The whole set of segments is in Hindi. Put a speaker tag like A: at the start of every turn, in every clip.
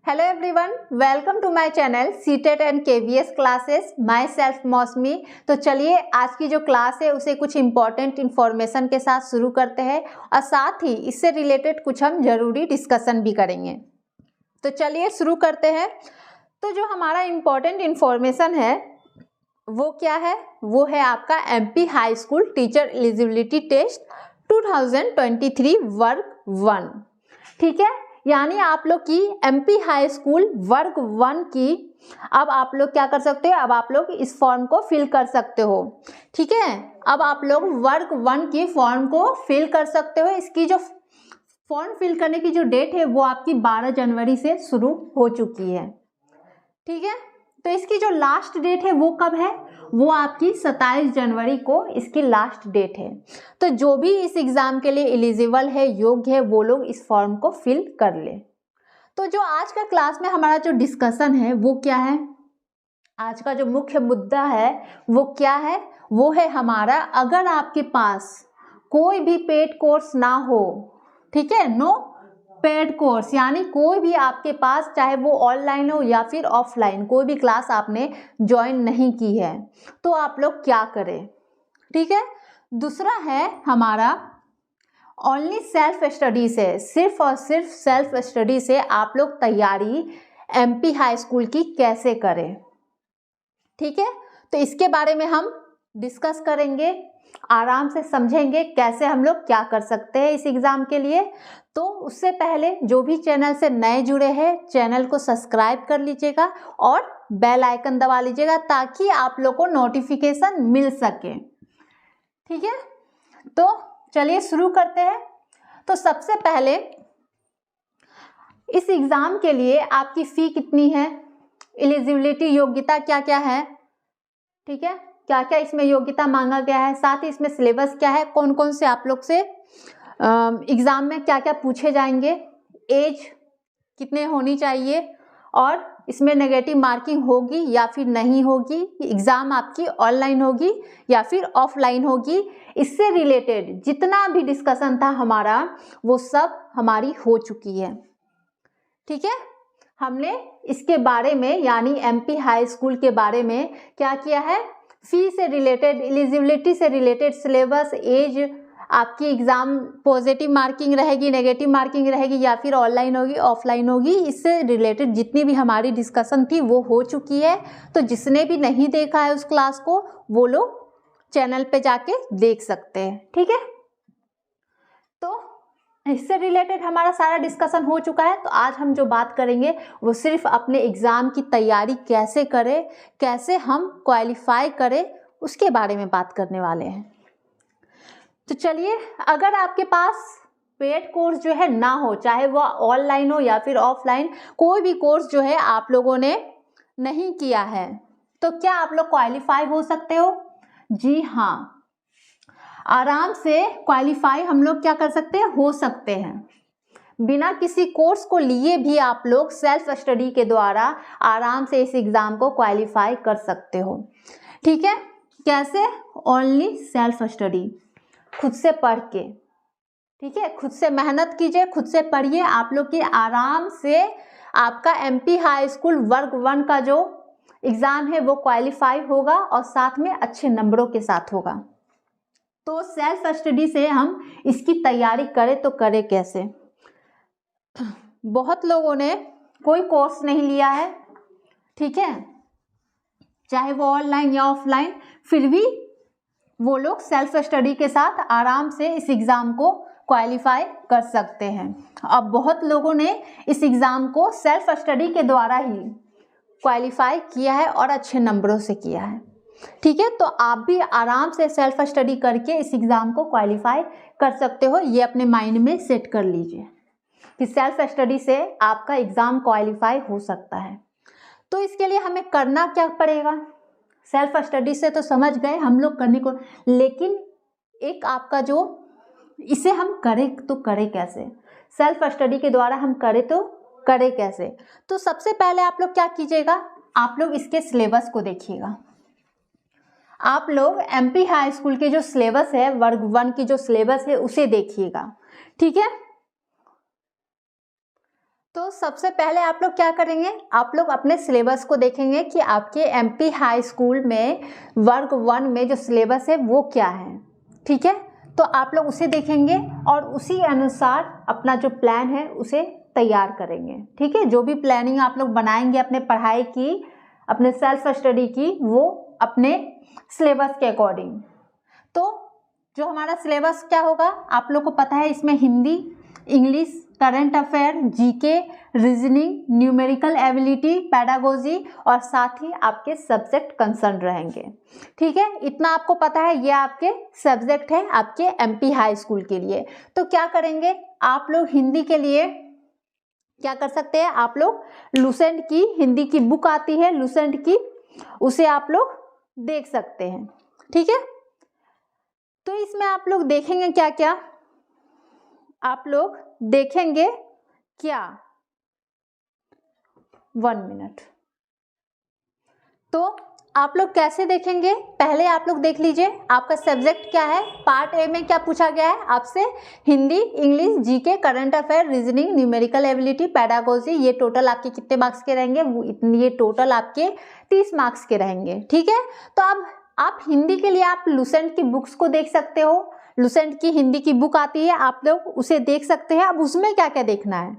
A: Hello everyone, welcome to my channel CTET and KVS classes. Myself Mousami. तो चलिए आज की जो क्लास है उसे कुछ इम्पॉर्टेंट इन्फॉर्मेशन के साथ शुरू करते हैं और साथ ही इससे रिलेटेड कुछ हम जरूरी डिस्कशन भी करेंगे। तो चलिए शुरू करते हैं। तो जो हमारा इम्पॉर्टेंट इन्फॉर्मेशन है वो क्या है? वो है आपका MP high school teacher eligibility test 2023 वर्ग 1। ठीक है, यानी आप लोग की एमपी हाई स्कूल वर्ग 1 की अब आप लोग क्या कर सकते हो? अब आप लोग इस फॉर्म को फिल कर सकते हो। ठीक है, अब आप लोग वर्ग 1 की फॉर्म को फिल कर सकते हो। इसकी जो फॉर्म फिल करने की जो डेट है वो आपकी 12 जनवरी से शुरू हो चुकी है। ठीक है, तो इसकी जो लास्ट डेट है वो कब है? वो आपकी 27 जनवरी को इसकी लास्ट डेट है। तो जो भी इस एग्जाम के लिए एलिजिबल है, योग्य है, वो लोग इस फॉर्म को फिल कर ले। तो जो आज का क्लास में हमारा जो डिस्कशन है वो क्या है? आज का जो मुख्य मुद्दा है वो क्या है? वो है हमारा, अगर आपके पास कोई भी पेड कोर्स ना हो, ठीक है, नो पेड कोर्स, यानी कोई भी आपके पास चाहे वो ऑनलाइन हो या फिर ऑफलाइन कोई भी क्लास आपने ज्वाइन नहीं की है, तो आप लोग क्या करें? ठीक है, दूसरा है हमारा ओनली सेल्फ स्टडी से, सिर्फ और सिर्फ सेल्फ स्टडी से आप लोग तैयारी एमपी हाई स्कूल की कैसे करें। ठीक है, तो इसके बारे में हम डिस्कस करेंगे, आराम से समझेंगे कैसे हम लोग क्या कर सकते हैं इस एग्जाम के लिए। तो उससे पहले जो भी चैनल से नए जुड़े हैं चैनल को सब्सक्राइब कर लीजिएगा और बेल आइकन दबा लीजिएगा ताकि आप लोग को नोटिफिकेशन मिल सके। ठीक है, तो चलिए शुरू करते हैं। तो सबसे पहले इस एग्जाम के लिए आपकी फी कितनी है, एलिजिबिलिटी योग्यता क्या क्या है, ठीक है, क्या क्या इसमें योग्यता मांगा गया है, साथ ही इसमें सिलेबस क्या है, कौन कौन से आप लोग से एग्जाम में क्या क्या पूछे जाएंगे, एज कितने होनी चाहिए, और इसमें नेगेटिव मार्किंग होगी या फिर नहीं होगी, एग्जाम आपकी ऑनलाइन होगी या फिर ऑफलाइन होगी, इससे रिलेटेड जितना भी डिस्कशन था हमारा वो सब हमारी हो चुकी है। ठीक है, हमने इसके बारे में यानी एमपी हाई स्कूल के बारे में क्या किया है, फी से रिलेटेड, एलिजिबिलिटी से रिलेटेड, सिलेबस, एज, आपकी एग्जाम पॉजिटिव मार्किंग रहेगी, नेगेटिव मार्किंग रहेगी या फिर ऑनलाइन होगी ऑफलाइन होगी, इससे रिलेटेड जितनी भी हमारी डिस्कशन थी वो हो चुकी है। तो जिसने भी नहीं देखा है उस क्लास को वो लोग चैनल पे जाके देख सकते हैं। ठीक है, तो इससे रिलेटेड हमारा सारा डिस्कशन हो चुका है। तो आज हम जो बात करेंगे वो सिर्फ अपने एग्जाम की तैयारी कैसे करें, कैसे हम क्वालिफाई करें, उसके बारे में बात करने वाले हैं। तो चलिए, अगर आपके पास पेड कोर्स जो है ना हो, चाहे वो ऑनलाइन हो या फिर ऑफलाइन, कोई भी कोर्स जो है आप लोगों ने नहीं किया है, तो क्या आप लोग क्वालिफाई हो सकते हो? जी हाँ, आराम से क्वालिफाई हम लोग क्या कर सकते हैं, हो सकते हैं। बिना किसी कोर्स को लिए भी आप लोग सेल्फ स्टडी के द्वारा आराम से इस एग्जाम को क्वालिफाई कर सकते हो। ठीक है, कैसे? ओनली सेल्फ स्टडी, खुद से पढ़ के। ठीक है, खुद से मेहनत कीजिए, खुद से पढ़िए, आप लोग की आराम से आपका एमपी हाई स्कूल वर्ग 1 का जो एग्जाम है वो क्वालिफाई होगा और साथ में अच्छे नंबरों के साथ होगा। तो सेल्फ स्टडी से हम इसकी तैयारी करें तो करें कैसे? बहुत लोगों ने कोई कोर्स नहीं लिया है, ठीक है, चाहे वो ऑनलाइन या ऑफलाइन, फिर भी वो लोग सेल्फ स्टडी के साथ आराम से इस एग्जाम को क्वालिफाई कर सकते हैं। अब बहुत लोगों ने इस एग्जाम को सेल्फ स्टडी के द्वारा ही क्वालिफाई किया है और अच्छे नंबरों से किया है। ठीक है, तो आप भी आराम से सेल्फ स्टडी करके इस एग्जाम को क्वालिफाई कर सकते हो। ये अपने माइंड में सेट कर लीजिए कि सेल्फ स्टडी से आपका एग्जाम क्वालिफाई हो सकता है। तो इसके लिए हमें करना क्या पड़ेगा? सेल्फ स्टडी से तो समझ गए हम लोग करने को, लेकिन एक आपका जो इसे हम करें तो करें कैसे, सेल्फ स्टडी के द्वारा हम करें तो करें कैसे? तो सबसे पहले आप लोग क्या कीजिएगा, आप लोग इसके सिलेबस को देखिएगा। आप लोग एमपी हाई स्कूल के जो सिलेबस है, वर्ग 1 की जो सिलेबस है उसे देखिएगा। ठीक है, तो सबसे पहले आप लोग क्या करेंगे, आप लोग अपने सिलेबस को देखेंगे कि आपके एमपी हाई स्कूल में वर्ग 1 में जो सिलेबस है वो क्या है। ठीक है, तो आप लोग उसे देखेंगे और उसी अनुसार अपना जो प्लान है उसे तैयार करेंगे। ठीक है, जो भी प्लानिंग आप लोग बनाएंगे अपने पढ़ाई की, अपने सेल्फ स्टडी की, वो अपने सिलेबस के अकॉर्डिंग। तो जो हमारा सिलेबस क्या होगा आप लोग को पता है, इसमें Hindi, English, current affair, GK, reasoning, numerical ability, pedagogy और साथ ही आपके सब्जेक्ट कंसर्न रहेंगे। ठीक है, इतना आपको पता है, ये आपके सब्जेक्ट है आपके एमपी हाई स्कूल के लिए। तो क्या करेंगे आप लोग, हिंदी के लिए क्या कर सकते हैं, आप लोग लुसेंट की हिंदी की बुक आती है लुसेंट की, उसे आप लोग देख सकते हैं। ठीक है, तो इसमें आप लोग देखेंगे क्या क्या, आप लोग देखेंगे क्या, 1 मिनट। तो आप लोग कैसे देखेंगे, पहले आप लोग देख लीजिए आपका सब्जेक्ट क्या है। पार्ट ए में क्या पूछा गया है आपसे, Hindi, English, GK, current affair, reasoning, numerical ability, pedagogy. ये टोटल आपके कितने मार्क्स के रहेंगे, ये टोटल आपके 30 मार्क्स के रहेंगे। ठीक है, तो अब आप हिंदी के लिए आप लुसेंट की बुक्स को देख सकते हो, लुसेंट की हिंदी की बुक आती है, आप लोग उसे देख सकते हैं। अब उसमें क्या क्या देखना है,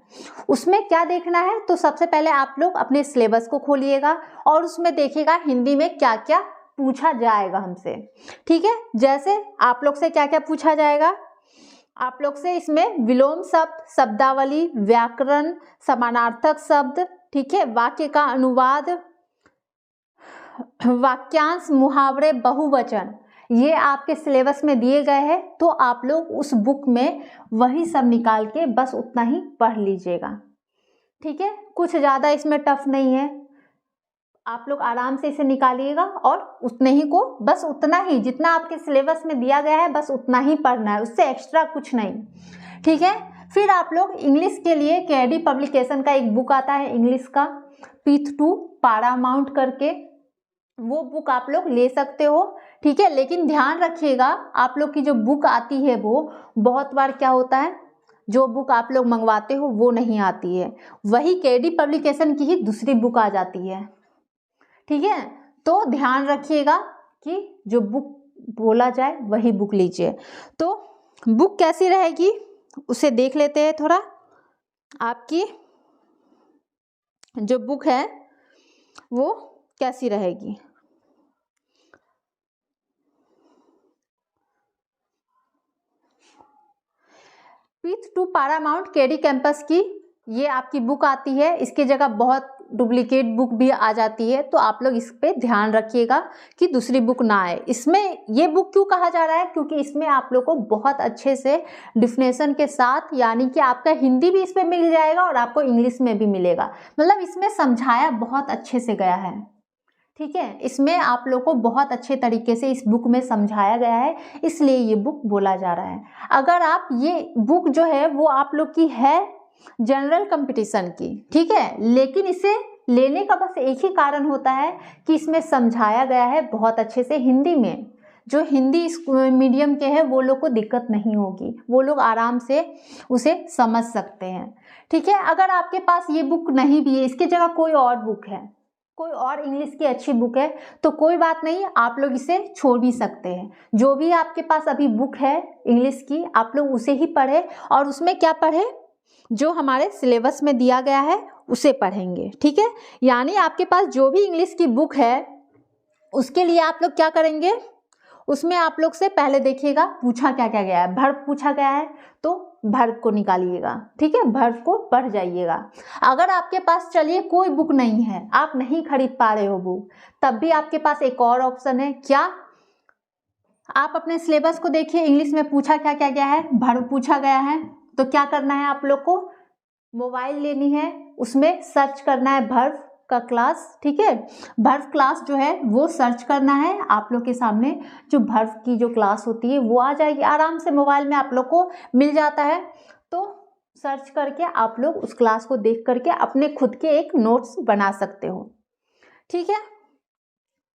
A: उसमें क्या देखना है, तो सबसे पहले आप लोग अपने सिलेबस को खोलिएगा और उसमें देखिएगा हिंदी में क्या क्या पूछा जाएगा हमसे। ठीक है, जैसे आप लोग से क्या क्या पूछा जाएगा, आप लोग से इसमें विलोम शब्द, शब्दावली, व्याकरण, समानार्थक शब्द, ठीक है, वाक्य का अनुवाद, वाक्यांश, मुहावरे, बहुवचन, ये आपके सिलेबस में दिए गए हैं। तो आप लोग उस बुक में वही सब निकाल के बस उतना ही पढ़ लीजिएगा। ठीक है, कुछ ज़्यादा इसमें टफ नहीं है, आप लोग आराम से इसे निकालिएगा और उतने ही को, बस उतना ही जितना आपके सिलेबस में दिया गया है बस उतना ही पढ़ना है, उससे एक्स्ट्रा कुछ नहीं। ठीक है, फिर आप लोग इंग्लिश के लिए केडी पब्लिकेशन का एक बुक आता है इंग्लिश का, पीथ टू पारामाउंट करके, वो बुक आप लोग ले सकते हो। ठीक है, लेकिन ध्यान रखिएगा आप लोग की जो बुक आती है वो बहुत बार क्या होता है, जो बुक आप लोग मंगवाते हो वो नहीं आती है, वही केडी पब्लिकेशन की ही दूसरी बुक आ जाती है। ठीक है, तो ध्यान रखिएगा कि जो बुक बोला जाए वही बुक लीजिए। तो बुक कैसी रहेगी उसे देख लेते हैं थोड़ा। आपकी जो बुक है वो कैसी रहेगी, पीथ टू पारामाउंट केडी कैंपस की ये आपकी बुक आती है, इसकी जगह बहुत डुप्लीकेट बुक भी आ जाती है, तो आप लोग इस पे ध्यान रखिएगा कि दूसरी बुक ना आए। इसमें ये बुक क्यों कहा जा रहा है, क्योंकि इसमें आप लोग को बहुत अच्छे से डिफिनेशन के साथ, यानी कि आपका हिंदी भी इस पे मिल जाएगा और आपको इंग्लिश में भी मिलेगा, मतलब इसमें समझाया बहुत अच्छे से गया है। ठीक है, इसमें आप लोग को बहुत अच्छे तरीके से इस बुक में समझाया गया है, इसलिए ये बुक बोला जा रहा है। अगर आप ये बुक जो है वो आप लोग की है जनरल कंपटीशन की, ठीक है, लेकिन इसे लेने का बस एक ही कारण होता है कि इसमें समझाया गया है बहुत अच्छे से हिंदी में। जो हिंदी मीडियम के हैं वो लोग को दिक्कत नहीं होगी, वो लोग आराम से उसे समझ सकते हैं। ठीक है, अगर आपके पास ये बुक नहीं भी है, इसकी जगह कोई और बुक है, कोई और इंग्लिश की अच्छी बुक है, तो कोई बात नहीं, आप लोग इसे छोड़ भी सकते हैं। जो भी आपके पास अभी बुक है इंग्लिश की आप लोग उसे ही पढ़े, और उसमें क्या पढ़े, जो हमारे सिलेबस में दिया गया है उसे पढ़ेंगे। ठीक है, यानी आपके पास जो भी इंग्लिश की बुक है उसके लिए आप लोग क्या करेंगे, उसमें आप लोग से पहले देखिएगा पूछा क्या क्या गया है, वर्ब पूछा गया है तो वर्ब को निकालिएगा। ठीक है, वर्ब को पढ़ जाइएगा। अगर आपके पास चलिए कोई बुक नहीं है, आप नहीं खरीद पा रहे हो बुक, तब भी आपके पास एक और ऑप्शन है, क्या, आप अपने सिलेबस को देखिए, इंग्लिश में पूछा क्या क्या गया है, वर्ब पूछा गया है, तो क्या करना है आप लोग को, मोबाइल लेनी है, उसमें सर्च करना है वर्ब का क्लास। ठीक है, वर्ब क्लास जो है वो सर्च करना है, आप लोग के सामने जो वर्ब की जो क्लास होती है वो आ जाएगी, आराम से मोबाइल में आप लोग को मिल जाता है। तो सर्च करके आप लोग उस क्लास को देख करके अपने खुद के एक नोट्स बना सकते हो। ठीक है,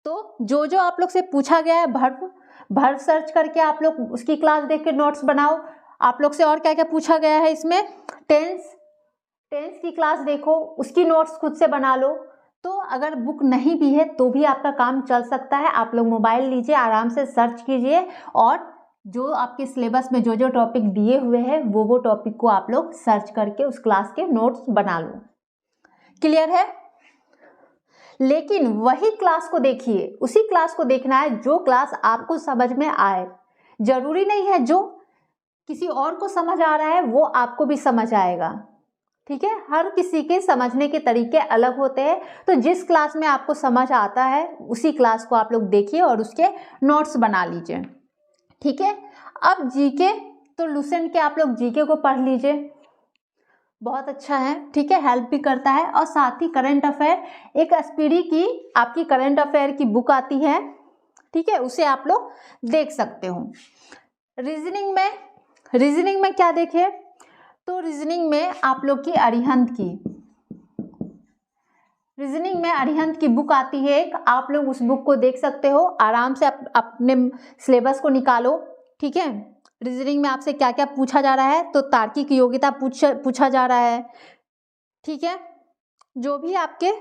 A: तो जो जो आप लोग से पूछा गया है वर्ब सर्च करके आप लोग उसकी क्लास देख के नोट्स बनाओ। आप लोग से और क्या क्या पूछा गया है इसमें, टेंस 10th की क्लास देखो, उसकी नोट्स खुद से बना लो। तो अगर बुक नहीं भी है तो भी आपका काम चल सकता है। आप लोग मोबाइल लीजिए, आराम से सर्च कीजिए और जो आपके सिलेबस में जो जो टॉपिक दिए हुए हैं वो टॉपिक को आप लोग सर्च करके उस क्लास के नोट्स बना लो। क्लियर है? लेकिन वही क्लास को देखिए, उसी क्लास को देखना है जो क्लास आपको समझ में आए। जरूरी नहीं है जो किसी और को समझ आ रहा है वो आपको भी समझ आएगा। ठीक है, हर किसी के समझने के तरीके अलग होते हैं। तो जिस क्लास में आपको समझ आता है उसी क्लास को आप लोग देखिए और उसके नोट्स बना लीजिए। ठीक है, अब जीके, तो लूसेंट के आप लोग जीके को पढ़ लीजिए, बहुत अच्छा है। ठीक है, हेल्प भी करता है। और साथ ही करंट अफेयर, एक एसपीडी की आपकी करंट अफेयर की बुक आती है, ठीक है, उसे आप लोग देख सकते हो। रीजनिंग में क्या देखें, तो रीजनिंग में आप लोग की अरिहंत की बुक आती है एक, आप लोग उस बुक को देख सकते हो। आराम से अपने सिलेबस को निकालो। ठीक है, रीजनिंग में आपसे क्या क्या पूछा जा रहा है, तो तार्किक योग्यता पूछा जा रहा है। ठीक है, जो भी आपके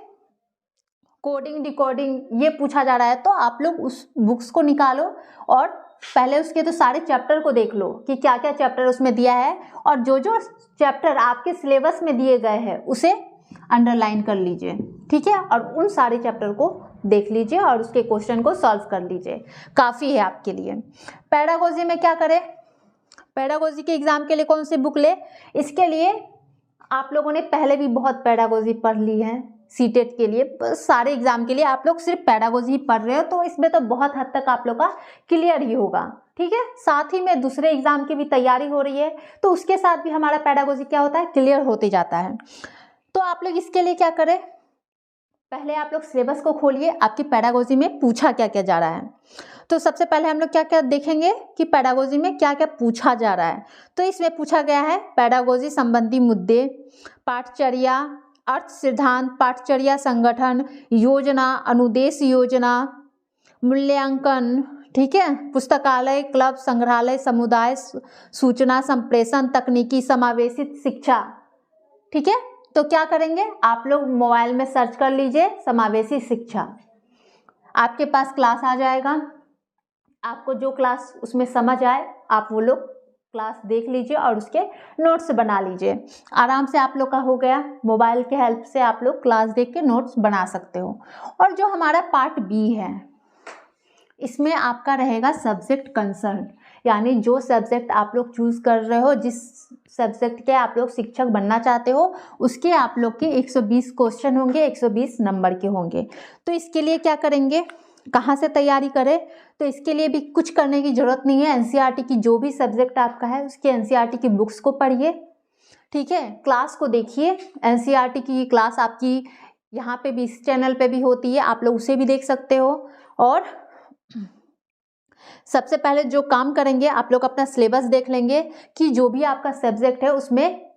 A: कोडिंग डिकोडिंग ये पूछा जा रहा है, तो आप लोग उस बुक्स को निकालो और पहले उसके तो सारे चैप्टर को देख लो कि क्या क्या चैप्टर उसमें दिया है, और जो जो चैप्टर आपके सिलेबस में दिए गए हैं उसे अंडरलाइन कर लीजिए। ठीक है, और उन सारे चैप्टर को देख लीजिए और उसके क्वेश्चन को सॉल्व कर लीजिए, काफ़ी है आपके लिए। पेडागोजी में क्या करें, पेडागोजी के एग्जाम के लिए कौन सी बुक ले, इसके लिए आप लोगों ने पहले भी बहुत पेडागोजी पढ़ ली है। सीटेट के लिए, सारे एग्जाम के लिए आप लोग सिर्फ पेडागोजी ही पढ़ रहे हो, तो इसमें तो बहुत हद तक आप लोग का क्लियर ही होगा। ठीक है, साथ ही में दूसरे एग्जाम की भी तैयारी हो रही है, तो उसके साथ भी हमारा पेडागोजी क्या होता है, क्लियर होते जाता है। तो आप लोग इसके लिए क्या करें, पहले आप लोग सिलेबस को खोलिए, आपकी पेडागोजी में पूछा क्या क्या जा रहा है। तो सबसे पहले हम लोग क्या क्या देखेंगे कि पेडागोजी में क्या क्या पूछा जा रहा है। तो इसमें पूछा गया है पेडागोजी संबंधी मुद्दे, पाठचर्या, अर्थ सिद्धांत, पाठचर्या संगठन, योजना, अनुदेश योजना, मूल्यांकन, ठीक है, पुस्तकालय, क्लब, संग्रहालय, समुदाय, सूचना संप्रेषण, तकनीकी, समावेशित शिक्षा। ठीक है, तो क्या करेंगे, आप लोग मोबाइल में सर्च कर लीजिए समावेशी शिक्षा, आपके पास क्लास आ जाएगा। आपको जो क्लास उसमें समझ आए आप वो लोग क्लास देख लीजिए और उसके नोट्स बना लीजिए। आराम से आप लोग का हो गया, मोबाइल के हेल्प से आप लोग क्लास देख के नोट्स बना सकते हो। और जो हमारा पार्ट बी है, इसमें आपका रहेगा सब्जेक्ट कंसर्न, यानी जो सब्जेक्ट आप लोग चूज कर रहे हो, जिस सब्जेक्ट के आप लोग शिक्षक बनना चाहते हो, उसके आप लोग के 120 क्वेश्चन होंगे, 120 नंबर के होंगे। तो इसके लिए क्या करेंगे, कहाँ से तैयारी करें, तो इसके लिए भी कुछ करने की ज़रूरत नहीं है। एनसीईआरटी की जो भी सब्जेक्ट आपका है उसके एनसीईआरटी की बुक्स को पढ़िए। ठीक है, क्लास को देखिए, एनसीईआरटी की क्लास आपकी यहाँ पे भी, इस चैनल पे भी होती है, आप लोग उसे भी देख सकते हो। और सबसे पहले जो काम करेंगे, आप लोग अपना सिलेबस देख लेंगे कि जो भी आपका सब्जेक्ट है उसमें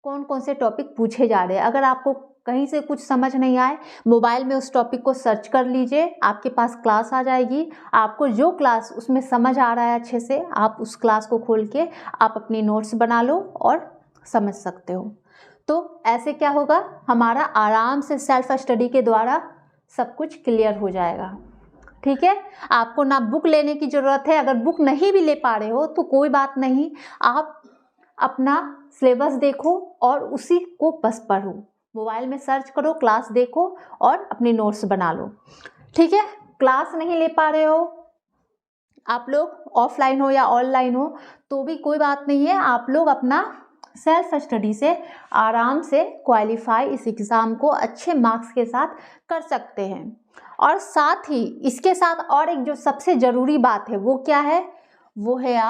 A: कौन कौन से टॉपिक पूछे जा रहे हैं। अगर आपको कहीं से कुछ समझ नहीं आए, मोबाइल में उस टॉपिक को सर्च कर लीजिए, आपके पास क्लास आ जाएगी। आपको जो क्लास उसमें समझ आ रहा है अच्छे से, आप उस क्लास को खोल के आप अपनी नोट्स बना लो और समझ सकते हो। तो ऐसे क्या होगा, हमारा आराम से सेल्फ स्टडी के द्वारा सब कुछ क्लियर हो जाएगा। ठीक है, आपको ना बुक लेने की ज़रूरत है। अगर बुक नहीं भी ले पा रहे हो तो कोई बात नहीं, आप अपना सिलेबस देखो और उसी को बस पढ़ो, मोबाइल में सर्च करो, क्लास देखो और अपने नोट्स बना लो। ठीक है, क्लास नहीं ले पा रहे हो आप लोग, ऑफलाइन हो या ऑनलाइन हो, तो भी कोई बात नहीं है, आप लोग अपना सेल्फ स्टडी से आराम से क्वालिफाई इस एग्ज़ाम को अच्छे मार्क्स के साथ कर सकते हैं। और साथ ही इसके साथ और एक जो सबसे ज़रूरी बात है वो क्या है, वो है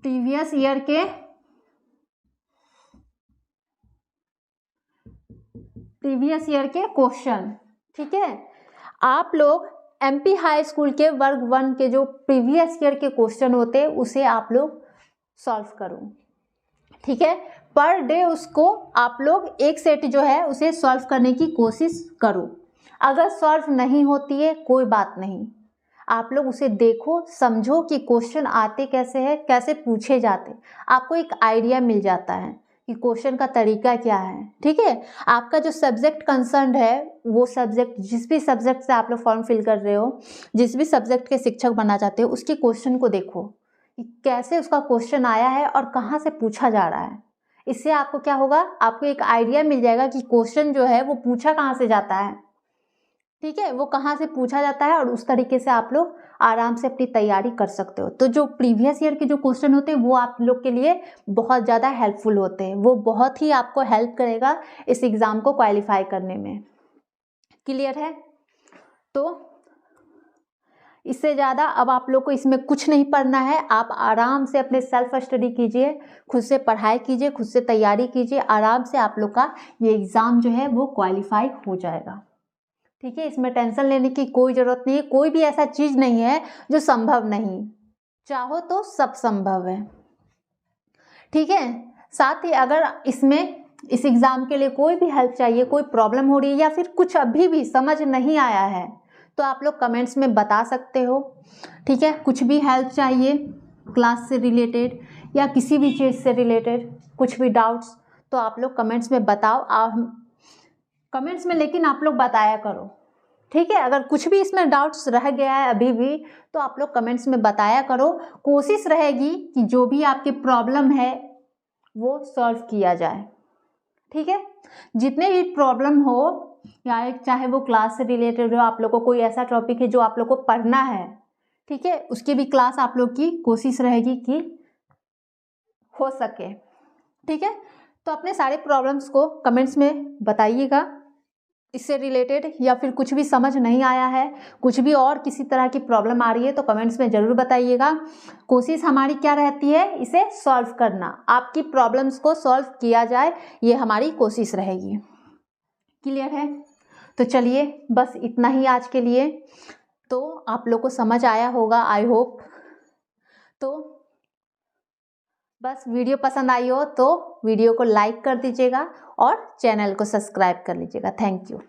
A: प्रीवियस ईयर के क्वेश्चन। ठीक है, आप लोग एमपी हाई स्कूल के वर्ग 1 के जो प्रीवियस ईयर के क्वेश्चन होते हैं उसे आप लोग सॉल्व करो। ठीक है, पर डे उसको आप लोग एक सेट जो है उसे सॉल्व करने की कोशिश करो। अगर सॉल्व नहीं होती है कोई बात नहीं, आप लोग उसे देखो, समझो कि क्वेश्चन आते कैसे हैं, कैसे पूछे जाते, आपको एक आइडिया मिल जाता है कि क्वेश्चन का तरीका क्या है। ठीक है, आपका जो सब्जेक्ट कंसर्न है, वो सब्जेक्ट, जिस भी सब्जेक्ट से आप लोग फॉर्म फिल कर रहे हो, जिस भी सब्जेक्ट के शिक्षक बनना चाहते हो, उसके क्वेश्चन को देखो कि कैसे उसका क्वेश्चन आया है और कहाँ से पूछा जा रहा है। इससे आपको क्या होगा, आपको एक आइडिया मिल जाएगा कि क्वेश्चन जो है वो पूछा कहाँ से जाता है। ठीक है, वो कहाँ से पूछा जाता है और उस तरीके से आप लोग आराम से अपनी तैयारी कर सकते हो। तो जो प्रीवियस ईयर के जो क्वेश्चन होते हैं वो आप लोग के लिए बहुत ज़्यादा हेल्पफुल होते हैं, वो बहुत ही आपको हेल्प करेगा इस एग्ज़ाम को क्वालिफाई करने में। क्लियर है? तो इससे ज़्यादा अब आप लोग को इसमें कुछ नहीं पढ़ना है, आप आराम से अपने सेल्फ स्टडी कीजिए, खुद से पढ़ाई कीजिए, खुद से तैयारी कीजिए, आराम से आप लोग का ये एग्ज़ाम जो है वो क्वालिफाई हो जाएगा। ठीक है, इसमें टेंशन लेने की कोई ज़रूरत नहीं है, कोई भी ऐसा चीज़ नहीं है जो संभव नहीं, चाहो तो सब संभव है। ठीक है, साथ ही अगर इसमें इस एग्ज़ाम के लिए कोई भी हेल्प चाहिए, कोई प्रॉब्लम हो रही है या फिर कुछ अभी भी समझ नहीं आया है, तो आप लोग कमेंट्स में बता सकते हो। ठीक है, कुछ भी हेल्प चाहिए क्लास से रिलेटेड या किसी भी चीज़ से रिलेटेड, कुछ भी डाउट्स, तो आप लोग कमेंट्स में बताओ। कमेंट्स में लेकिन आप लोग बताया करो। ठीक है, अगर कुछ भी इसमें डाउट्स रह गया है अभी भी, तो आप लोग कमेंट्स में बताया करो। कोशिश रहेगी कि जो भी आपकी प्रॉब्लम है वो सॉल्व किया जाए। ठीक है, जितने भी प्रॉब्लम हो, या चाहे वो क्लास से रिलेटेड हो, आप लोग को कोई ऐसा टॉपिक है जो आप लोग को पढ़ना है, ठीक है, उसकी भी क्लास आप लोग की कोशिश रहेगी कि हो सके। ठीक है, तो अपने सारे प्रॉब्लम्स को कमेंट्स में बताइएगा इससे रिलेटेड, या फिर कुछ भी समझ नहीं आया है, कुछ भी और किसी तरह की प्रॉब्लम आ रही है, तो कमेंट्स में ज़रूर बताइएगा। कोशिश हमारी क्या रहती है, इसे सॉल्व करना, आपकी प्रॉब्लम्स को सॉल्व किया जाए, ये हमारी कोशिश रहेगी। क्लियर है? तो चलिए, बस इतना ही आज के लिए। तो आप लोग को समझ आया होगा, आई होप। तो बस वीडियो पसंद आई हो तो वीडियो को लाइक कर दीजिएगा और चैनल को सब्सक्राइब कर लीजिएगा। Thank you.